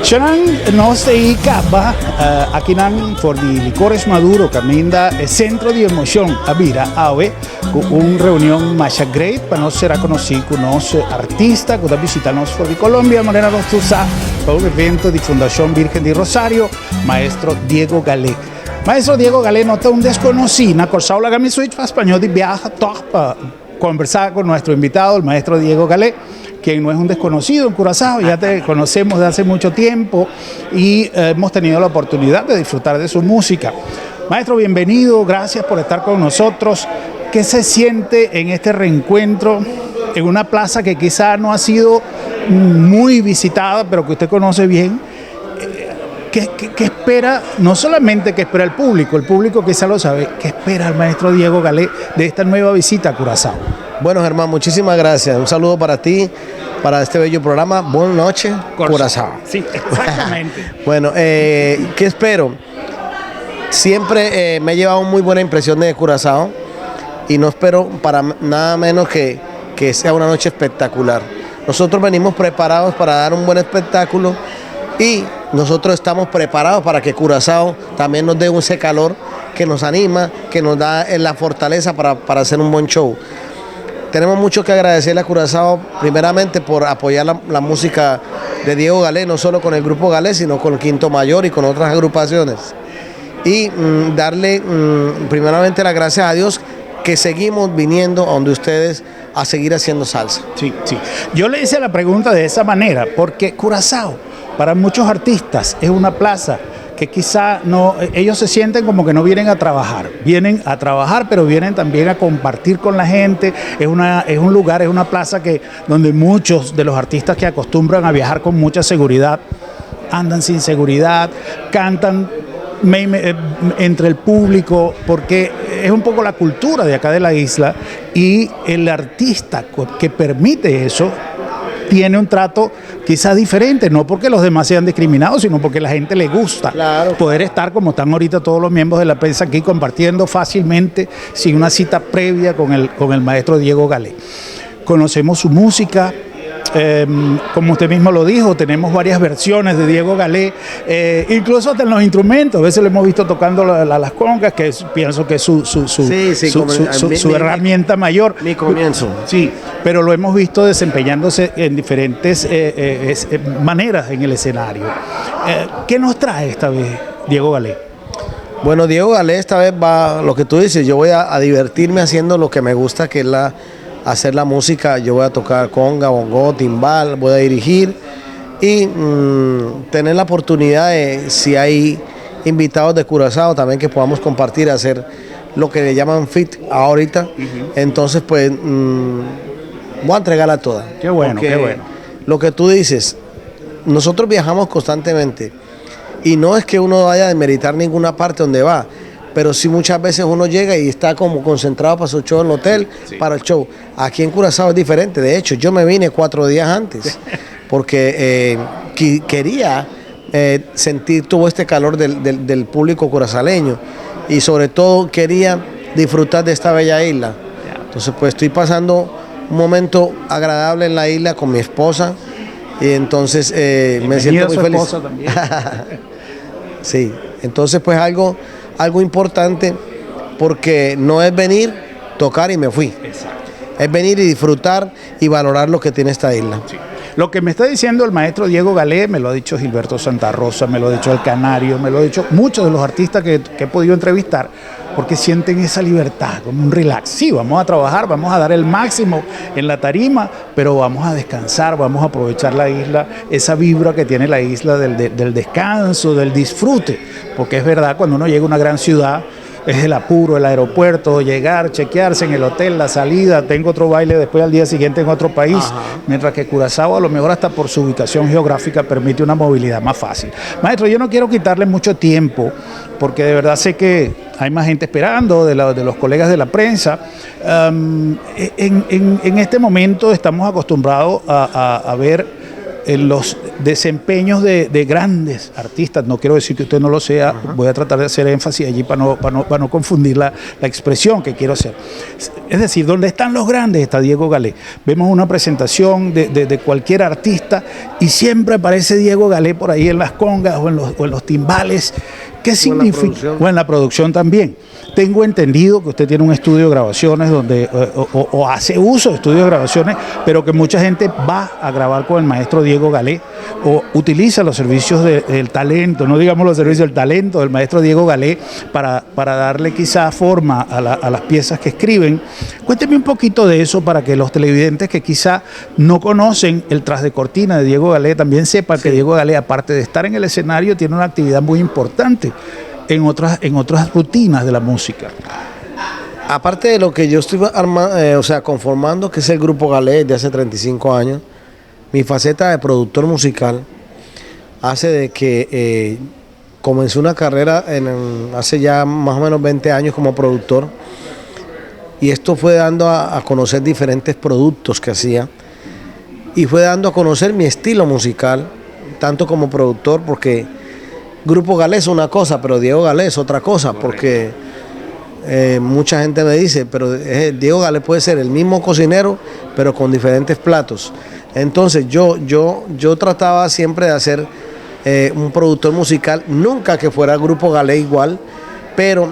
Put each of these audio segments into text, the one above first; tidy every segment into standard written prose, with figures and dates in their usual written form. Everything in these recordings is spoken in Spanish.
Xanan nos dedicaba aquí por di licores maduro caminda el centro de emoción Avira Ave con una reunión más great para nos ser conocido con los artistas que visitarnos por Colombia de manera rostuosa para un evento de Fundación Virgen de Rosario, maestro Diego Galé. Maestro Diego Galé no está un desconocido, con Saula Gamisuich para español de viaja para conversar con nuestro invitado, el maestro Diego Galé, quien no es un desconocido en Curazao, ya te conocemos de hace mucho tiempo y hemos tenido la oportunidad de disfrutar de su música. Maestro, bienvenido, gracias por estar con nosotros. ¿Qué se siente en este reencuentro en una plaza que quizá no ha sido muy visitada, pero que usted conoce bien? ¿Qué espera, no solamente que espera el público quizá lo sabe, qué espera el maestro Diego Galé de esta nueva visita a Curazao? Bueno, Germán, muchísimas gracias. Un saludo para ti, para este bello programa. Buenas noches, Curazao. Sí, exactamente. Bueno, ¿qué espero? Siempre me he llevado muy buena impresión de Curazao y no espero para nada menos que sea una noche espectacular. Nosotros venimos preparados para dar un buen espectáculo y nosotros estamos preparados para que Curazao también nos dé ese calor que nos anima, que nos da la fortaleza para hacer un buen show. Tenemos mucho que agradecerle a Curazao, primeramente por apoyar la música de Diego Galé, no solo con el grupo Galé, sino con el Quinto Mayor y con otras agrupaciones. Y darle primeramente las gracias a Dios que seguimos viniendo a donde ustedes a seguir haciendo salsa. Sí, sí. Yo le hice la pregunta de esa manera, porque Curazao, para muchos artistas, es una plaza que quizá no, ellos se sienten como que no vienen a trabajar, pero vienen también a compartir con la gente. Es un lugar, es una plaza donde muchos de los artistas que acostumbran a viajar con mucha seguridad, andan sin seguridad, cantan entre el público, porque es un poco la cultura de acá de la isla, y el artista que permite eso tiene un trato quizás diferente, no porque los demás sean discriminados, sino porque a la gente le gusta poder estar como están ahorita todos los miembros de la prensa aquí compartiendo fácilmente sin una cita previa con el maestro Diego Galé. Conocemos su música. Como usted mismo lo dijo, tenemos varias versiones de Diego Galé, incluso hasta en los instrumentos. A veces lo hemos visto tocando las congas, que pienso que es su herramienta mayor. Mi comienzo. Sí, pero lo hemos visto desempeñándose en diferentes maneras en el escenario. ¿Qué nos trae esta vez Diego Galé? Bueno, Diego Galé esta vez va, lo que tú dices, yo voy a divertirme haciendo lo que me gusta, que es hacer la música. Yo voy a tocar conga, bongo, timbal, voy a dirigir y tener la oportunidad de, si hay invitados de Curazao también, que podamos compartir, hacer lo que le llaman fit ahorita. Entonces pues voy a entregarla toda. Qué bueno, qué bueno. Lo que tú dices, nosotros viajamos constantemente y no es que uno vaya a demeritar ninguna parte donde va, pero sí muchas veces uno llega y está como concentrado para su show en el hotel, para el show. Aquí en Curazao es diferente. De hecho, yo me vine 4 días antes porque quería sentir todo este calor del público curazaleño y sobre todo quería disfrutar de esta bella isla. Entonces pues estoy pasando un momento agradable en la isla con mi esposa y entonces me siento muy feliz. Esposa también. Sí, entonces pues algo importante, porque no es venir, tocar y me fui. Exacto. Es venir y disfrutar y valorar lo que tiene esta isla. Sí. Lo que me está diciendo el maestro Diego Galé, me lo ha dicho Gilberto Santa Rosa, me lo ha dicho El Canario, me lo ha dicho muchos de los artistas que he podido entrevistar, porque sienten esa libertad, como un relax. Sí, vamos a trabajar, vamos a dar el máximo en la tarima, pero vamos a descansar, vamos a aprovechar la isla, esa vibra que tiene la isla del descanso, del disfrute, porque es verdad, cuando uno llega a una gran ciudad, es el apuro, el aeropuerto, llegar, chequearse en el hotel, la salida, tengo otro baile después al día siguiente en otro país. Ajá. Mientras que Curazao a lo mejor hasta por su ubicación geográfica permite una movilidad más fácil. Maestro, yo no quiero quitarle mucho tiempo, porque de verdad sé que hay más gente esperando, de los colegas de la prensa. En este momento estamos acostumbrados a ver en los desempeños de grandes artistas, no quiero decir que usted no lo sea, voy a tratar de hacer énfasis allí para no confundir la expresión que quiero hacer. Es decir, donde están los grandes está Diego Galé. Vemos una presentación de cualquier artista y siempre aparece Diego Galé por ahí en las congas o en los timbales. ¿Qué significa? O en la producción también. Tengo entendido que usted tiene un estudio de grabaciones donde o hace uso de estudios de grabaciones, pero que mucha gente va a grabar con el maestro Diego Galé o utiliza los servicios del talento, no digamos los servicios del talento del maestro Diego Galé para darle quizá forma a las piezas que escriben. Cuénteme un poquito de eso para que los televidentes que quizá no conocen el tras de cortina de Diego Galé también sepan que Diego Galé, aparte de estar en el escenario, tiene una actividad muy importante en otras rutinas de la música. Aparte de lo que yo estoy conformando, que es el Grupo Galé de hace 35 años, mi faceta de productor musical hace de que comencé una carrera hace ya más o menos 20 años como productor, y esto fue dando a conocer diferentes productos que hacía, y fue dando a conocer mi estilo musical, tanto como productor, porque Grupo Galé es una cosa, pero Diego Galé es otra cosa. Correcto. Porque mucha gente me dice, pero Diego Galé puede ser el mismo cocinero, pero con diferentes platos. Entonces yo trataba siempre de hacer un productor musical, nunca que fuera Grupo Galé igual, pero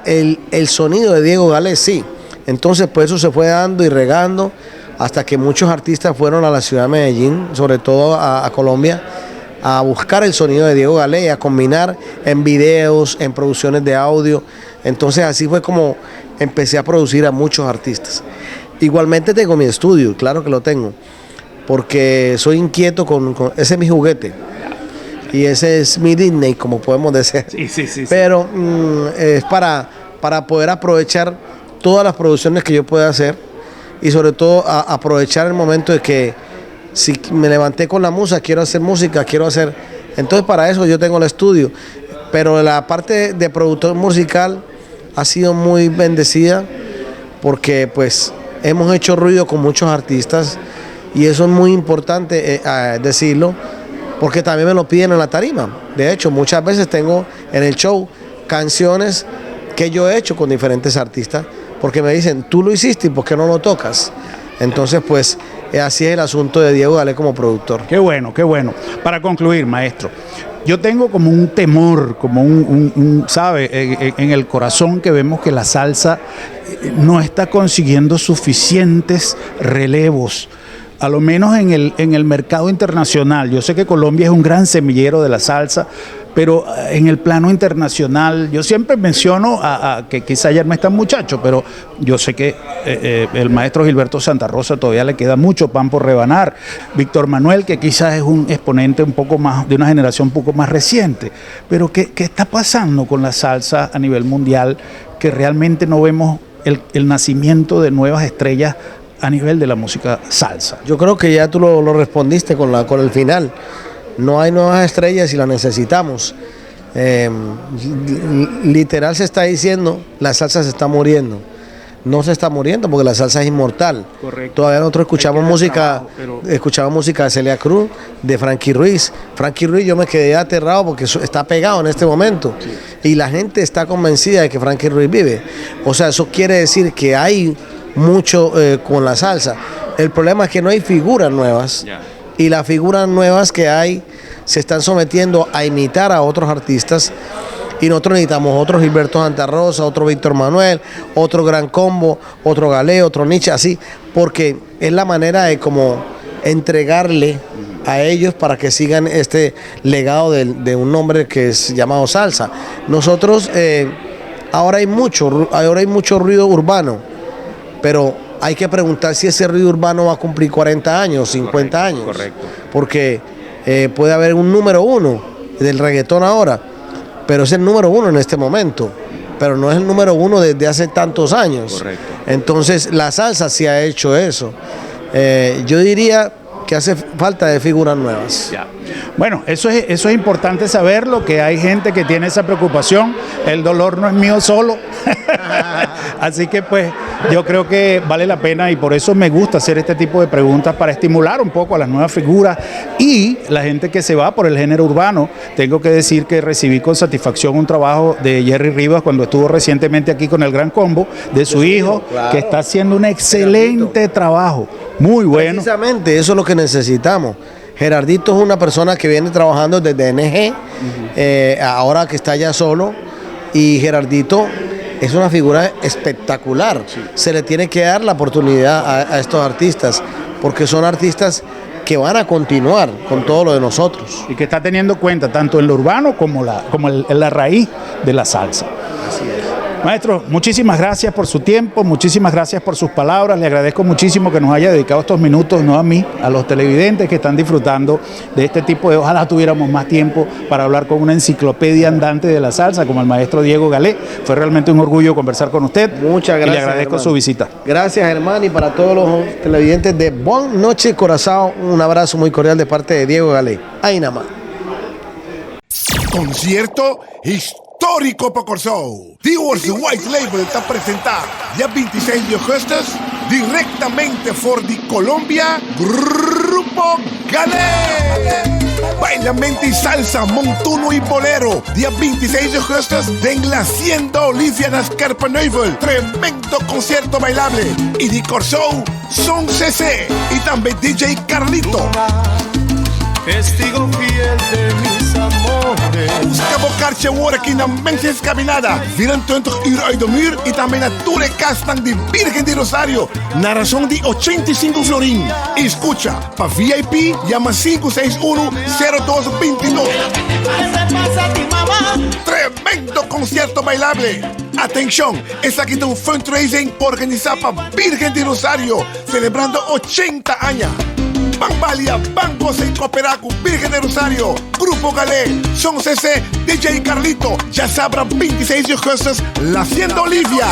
el sonido de Diego Galé sí. Entonces pues eso se fue dando y regando hasta que muchos artistas fueron a la ciudad de Medellín, sobre todo a Colombia, a buscar el sonido de Diego Galé, a combinar en videos, en producciones de audio. Entonces así fue como empecé a producir a muchos artistas. Igualmente tengo mi estudio, claro que lo tengo, porque soy inquieto ese es mi juguete y ese es mi Disney, como podemos decir. Sí. Pero es para poder aprovechar todas las producciones que yo pueda hacer y sobre todo aprovechar el momento de que si me levanté con la musa, quiero hacer música, entonces para eso yo tengo el estudio. Pero la parte de productor musical ha sido muy bendecida porque pues hemos hecho ruido con muchos artistas y eso es muy importante decirlo, porque también me lo piden en la tarima. De hecho, muchas veces tengo en el show canciones que yo he hecho con diferentes artistas porque me dicen, tú lo hiciste y ¿por qué no lo tocas? Entonces pues así es el asunto de Diego Galé como productor. Qué bueno, qué bueno. Para concluir, maestro, yo tengo como un temor, como ¿sabe? En el corazón, que vemos que la salsa no está consiguiendo suficientes relevos, a lo menos en el mercado internacional. Yo sé que Colombia es un gran semillero de la salsa, pero en el plano internacional, yo siempre menciono que quizá ayer no es tan muchacho, pero yo sé que el maestro Gilberto Santa Rosa todavía le queda mucho pan por rebanar. Víctor Manuel, que quizás es un exponente un poco más, de una generación un poco más reciente. Pero ¿qué está pasando con la salsa a nivel mundial? Que realmente no vemos el nacimiento de nuevas estrellas a nivel de la música salsa. Yo creo que ya tú lo respondiste con el final. No hay nuevas estrellas y las necesitamos. Literal se está diciendo, la salsa se está muriendo. No se está muriendo porque la salsa es inmortal. Correcto. Todavía nosotros escuchamos música de Celia Cruz, de Frankie Ruiz. Frankie Ruiz, yo me quedé aterrado porque está pegado en este momento. Sí. Y la gente está convencida de que Frankie Ruiz vive. O sea, eso quiere decir que hay mucho con la salsa. El problema es que no hay figuras nuevas. Yeah. Y las figuras nuevas que hay se están sometiendo a imitar a otros artistas y nosotros necesitamos otro Gilberto Santa Rosa, otro Víctor Manuel, otro Gran Combo, otro Galé, otro Nietzsche, así, porque es la manera de como entregarle a ellos para que sigan este legado de un nombre que es llamado salsa. Nosotros, ahora hay mucho ruido urbano, pero hay que preguntar si ese ruido urbano va a cumplir 40 años, 50 años. Correcto. Porque puede haber un número uno del reggaetón ahora, pero es el número uno en este momento, pero no es el número uno desde hace tantos años. Correcto. Entonces la salsa sí ha hecho eso. Yo diría que hace falta de figuras nuevas. Ya. Bueno, eso es importante saberlo, que hay gente que tiene esa preocupación. El dolor no es mío solo. Así que pues yo creo que vale la pena y por eso me gusta hacer este tipo de preguntas para estimular un poco a las nuevas figuras y la gente que se va por el género urbano. Tengo que decir que recibí con satisfacción un trabajo de Jerry Rivas cuando estuvo recientemente aquí con el Gran Combo, de su hijo, claro, que está haciendo un excelente trabajo, muy bueno. Precisamente eso es lo que necesitamos. Gerardito es una persona que viene trabajando desde NG, ahora que está ya solo, y Gerardito es una figura espectacular. Sí. Se le tiene que dar la oportunidad a estos artistas, porque son artistas que van a continuar con todo lo de nosotros. Y que está teniendo cuenta tanto en lo urbano como en la raíz de la salsa. Así es. Maestro, muchísimas gracias por su tiempo, muchísimas gracias por sus palabras, le agradezco muchísimo que nos haya dedicado estos minutos, no a mí, a los televidentes que están disfrutando de este tipo de, ojalá tuviéramos más tiempo para hablar con una enciclopedia andante de la salsa como el maestro Diego Galé. Fue realmente un orgullo conversar con usted. Muchas gracias. Y le agradezco, Germán, su visita. Gracias, Germán, y para todos los televidentes de Buenas Noches Curazao, un abrazo muy cordial de parte de Diego Galé. Ahí nada más. Concierto histórico para Curazao. Divorce White Label está presentado dia 26 de agosto directamente for de Colombia, Grupo Galé. Bailamente y salsa, montuno y bolero. Día 26 de agosto en la Hacienda Olivia de Scarpaneuvel. Tremendo concierto bailable. Y de Curazao, Son CC y también DJ Carlito. Testigo fiel de mis amores. Busca bocarche ahora aquí en la Menses Caminada. 24 uur uit de muur. Y también a Ture Castan de Virgen de Rosario. Na razón de 85 florín. Escucha, para VIP, llama 561-0222. Tremendo concierto bailable. Atención, es aquí de un fundraising organizado para Virgen de Rosario. Celebrando 80 años. Bambalia, Bancos en Cooperacu, Virgen de Rosario, Grupo Galé, Son CC, DJ Carlito, ya sabrán 26 de agosto, la Hacienda Olivia.